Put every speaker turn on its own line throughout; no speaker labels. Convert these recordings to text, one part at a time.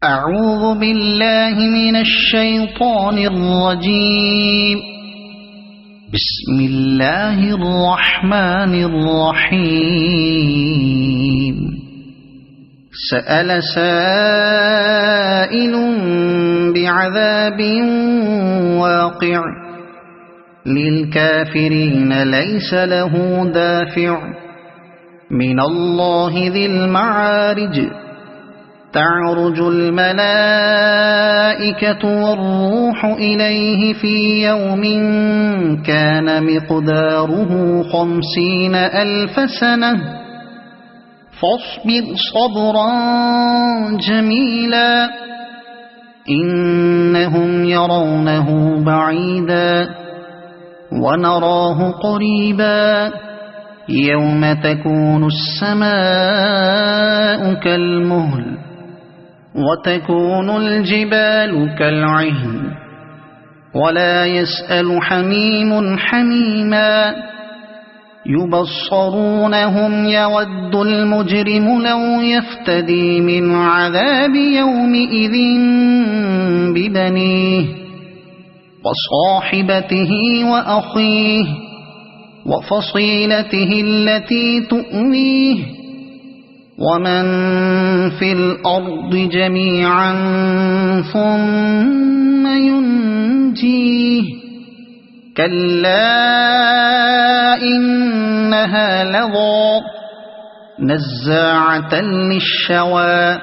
أعوذ بالله من الشيطان الرجيم. بسم الله الرحمن الرحيم. سأل سائل بعذاب واقع للكافرين ليس له دافع من الله ذي المعارج. تعرج الملائكة والروح إليه في يوم كان مقداره 50,000 سنة فاصبر صبرا جميلا إنهم يرونه بعيدا ونراه قريبا يوم تكون السماء كالمهل وتكون الجبال كالعهن ولا يسأل حميم حميما يبصرونهم يود المجرم لو يفتدي من عذاب يومئذ ببنيه وصاحبته وأخيه وفصيلته التي تؤويه ومن في الأرض جميعا ثم ينجيه كلا إنها لظى نزاعة للشوى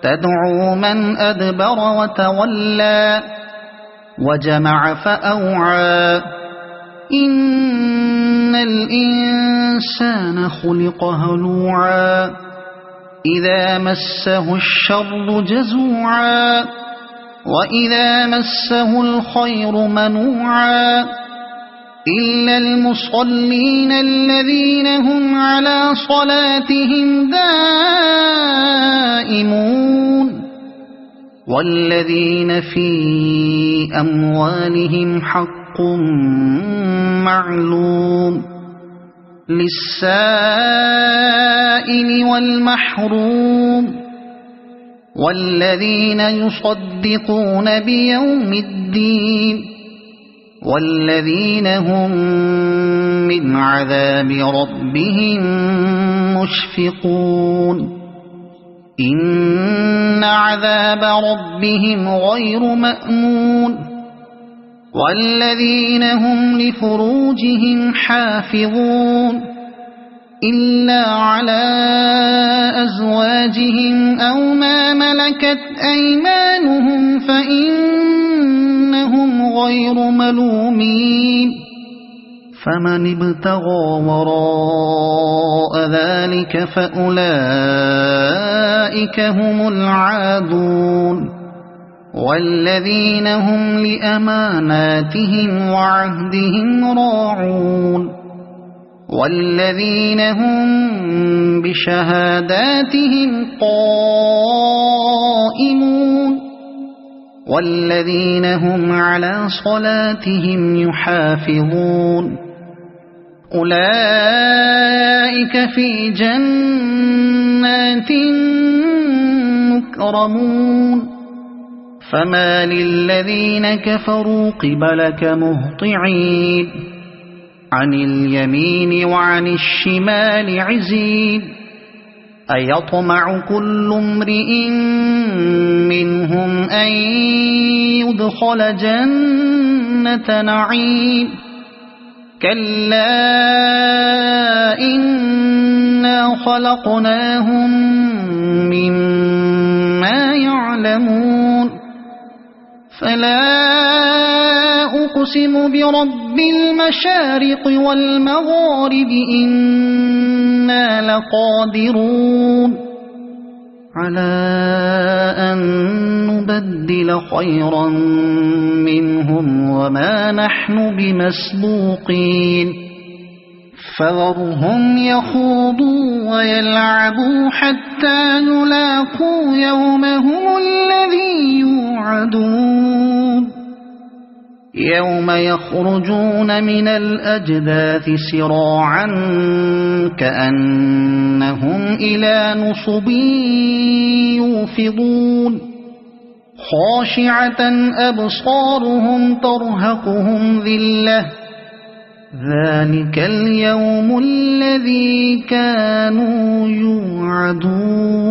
تدعو من أدبر وتولى وجمع فأوعى إن الإنسان خلق هلوعا إذا مسه الشر جزوعا وإذا مسه الخير منوعا إلا المصلين الذين هم على صلاتهم دائمون والذين في أموالهم حق معلوم للسائل والمحروم والذين يصدقون بيوم الدين والذين هم من عذاب ربهم مشفقون إن عذاب ربهم غير مأمون والذين هم لفروجهم حافظون إلا على أزواجهم أو ما ملكت أيمانهم فإنهم غير ملومين فمن ابتغى وراء ذلك فأولئك هم العادون والذين هم لأماناتهم وعهدهم راعون والذين هم بشهاداتهم قائمون والذين هم على صلاتهم يحافظون أولئك في جنات مكرمون فما للذين كفروا قبلك مهطعين عن اليمين وعن الشمال عزين أيطمع كل امرئ منهم أن يدخل جنة نعيم كلا إنا خلقناهم مما يعلمون فلا أقسم برب المشارق والمغارب إنا لقادرون على أن نبدل خيرا منهم وما نحن بمسبوقين فذرهم يخوضوا ويلعبوا حتى يلاقوا يومهم الذي يوعدون يوم يخرجون من الأجداث سراعا كأنهم إلى نصب يوفضون خاشعة أبصارهم ترهقهم ذلة ذلك اليوم الذي كانوا يوعدون